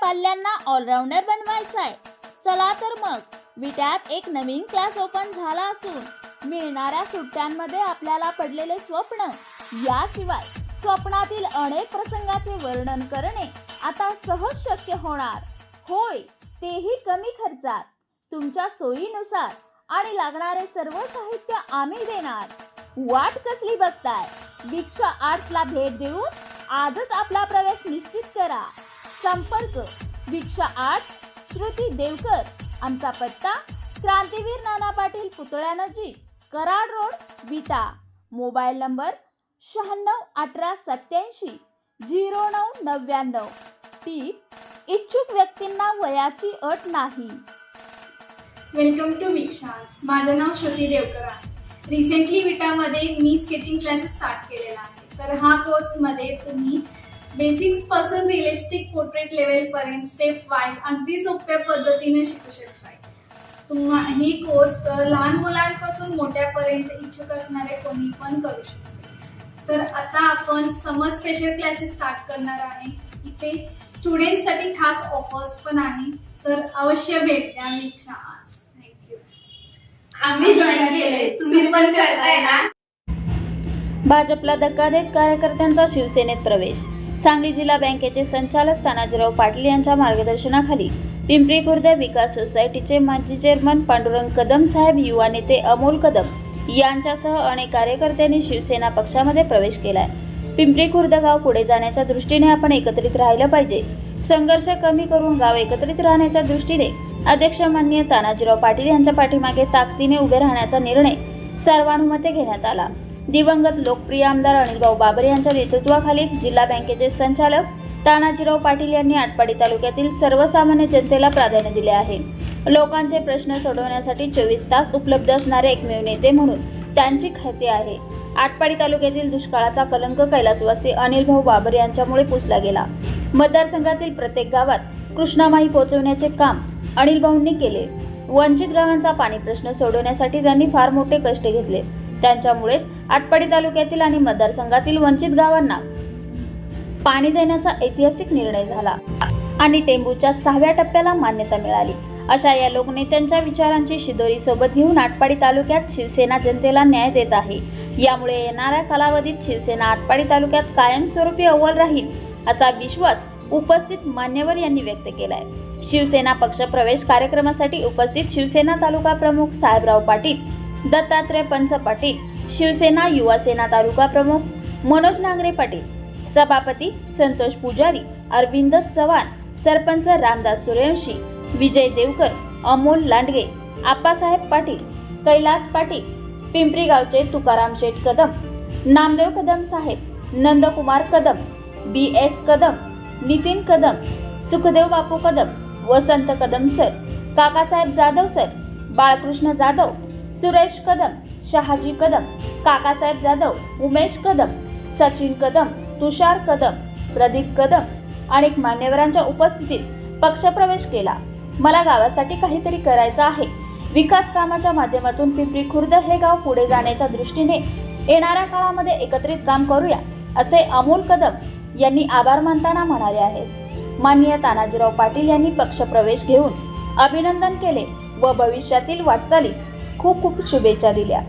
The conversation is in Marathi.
पाल्यांना ऑलराऊंडर बनवायचंय? चला तर मग विट्यात एक नवीन क्लास ओपन झाला असून मिळणाऱ्या सुट्ट्यांमध्ये आपल्याला पडलेले स्वप्न, याशिवाय स्वप्नातील अनेक प्रसंगाचे वर्णन करणे आता सहज शक्य होणार. होय, तेही कमी खर्चात. तुमच्या सोयीनुसार आणि लागणारे सर्व साहित्य आम्ही देणार. वाट कसली बघताय? वीक्षा आर्ट्सला भेट देऊन आजच आपला प्रवेश निश्चित करा. संपर्क वीक्षा आर्ट्स, श्रुती देवकर. आमचा पत्ता क्रांतीवीर नाना पाटील पुतळ्यानजीक, Karad road, Vita. Mobile number 9618870999. टीप: इच्छुक व्यक्तींना वयाची अट नाही. Welcome to Vikshas. माझं नाव श्रुती देवकर आहे. रिसेंटली विटामध्ये मी स्केचिंग क्लासेस स्टार्ट केलेला आहे. तर हा कोर्समध्ये तुम्ही बेसिक्स पासून रिअलिस्टिक पोर्ट्रेट लेवल पर्यंत स्टेप वाईज अगदी सोप्या पद्धतीने शिकू शकताय. ही कोर्स लहान मुलांपासून मोठ्यापर्यंत इच्छुक असणारे कोणी पण करू शकते. तर आता आपण समर स्पेशल क्लासेस स्टार्ट करणार आहे. इथे स्टुडंट्ससाठी खास ऑफर्स पण आहे. तर अवश्य भेट द्या वीक्षा आर्ट्स. थँक्यू. आम्ही जॉईन केले, तुम्ही पण करताय ना? भाजपला धक्का देत कार्यकर्त्यांचा शिवसेनेत प्रवेश. सांगली जिल्हा बँकेचे संचालक तानाजीराव पाटील यांच्या मार्गदर्शनाखाली पिंपरी खुर्द विकास सोसायटीचे माजी चेअरमन पांडुरंग कदम साहेब, युवा नेते अमोल कदम यांच्यासह अनेक कार्यकर्त्यांनी शिवसेना पक्षामध्ये प्रवेश केलाय. पिंपरी खुर्द गाव पुढे जाण्याच्या दृष्टीने आपण एकत्रित राहिलं पाहिजे. संघर्ष कमी करून गाव एकत्रित राहण्याच्या दृष्टीने अध्यक्ष माननीय तानाजीराव पाटील यांच्या पाठीमागे ताकदीने उभे राहण्याचा निर्णय सर्वानुमते घेण्यात आला. दिवंगत लोकप्रिय आमदार अनिलभाऊ बाबर यांच्या नेतृत्वाखाली जिल्हा बँकेचे संचालक तानाजीराव पाटील यांनी आटपाडी तालुक्यातील सर्वसामान्य जनतेला प्राधान्य दिले आहे. लोकांचे प्रश्न सोडवण्यासाठी 24 तास उपलब्ध असणारे एकमेव नेते म्हणून त्यांची ख्याती आहे. आटपाडी तालुक्यातील दुष्काळाचा कलंक कैलासवासी अनिलभाऊ बाबर यांच्यामुळे पुसला गेला. मतदारसंघातील प्रत्येक गावात कृष्णामाई पोहोचवण्याचे काम अनिलभाऊंनी केले. वंचित गावांचा पाणी प्रश्न सोडवण्यासाठी त्यांनी फार मोठे कष्ट घेतले. त्यांच्यामुळेच आटपाडी तालुक्यातील आणि मतदारसंघातील वंचित गावांना पाणी देण्याचा ऐतिहासिक निर्णय झाला आणि टेंबूच्या 6व्या टप्प्याला मान्यता मिळाली. अशा या लोकनेत्यांच्या विचारांची शिदोरी सोबत घेऊन आटपाडी तालुक्यात शिवसेना जनतेला न्याय देत आहे. यामुळे येणाऱ्या कालावधीत शिवसेना आटपाडी तालुक्यात कायमस्वरूपी अव्वल राहील असा विश्वास उपस्थित मान्यवर यांनी व्यक्त केलाय. शिवसेना पक्ष प्रवेश कार्यक्रमासाठी उपस्थित शिवसेना तालुका प्रमुख साहेबराव पाटील, दत्तात्रय पंच पाटील, शिवसेना युवा सेना तालुका प्रमुख मनोज नांगरे पाटील, सभापती संतोष पुजारी, अरविंद चव्हाण, सरपंच रामदास सूर्यवंशी, विजय देवकर, अमोल लांडगे, आप्पासाहेब पाटील, कैलास पाटील, पिंपरी गावचे तुकाराम शेठ कदम, नामदेव कदम साहेब, नंदकुमार कदम, BS कदम, नितीन कदम, सुखदेव बापू कदम, वसंत कदम सर, काकासाहेब जाधव सर, बाळकृष्ण जाधव, सुरेश कदम, शहाजी कदम, काकासाहेब जाधव, उमेश कदम, सचिन कदम, तुषार कदम, प्रदीप कदम अनेक मान्यवरांच्या उपस्थितीत पक्षप्रवेश केला. मला गावासाठी काहीतरी करायचं आहे. विकास कामाच्या माध्यमातून पिंपरी खुर्द हे गाव पुढे जाण्याच्या दृष्टीने येणाऱ्या काळामध्ये एकत्रित काम करूया असे अमोल कदम यांनी आभार मानताना म्हणाले आहेत. माननीय तानाजीराव पाटील यांनी पक्षप्रवेश घेऊन अभिनंदन केले व भविष्यातील वाटचालीस खूप खूप शुभेच्छा दिल्या.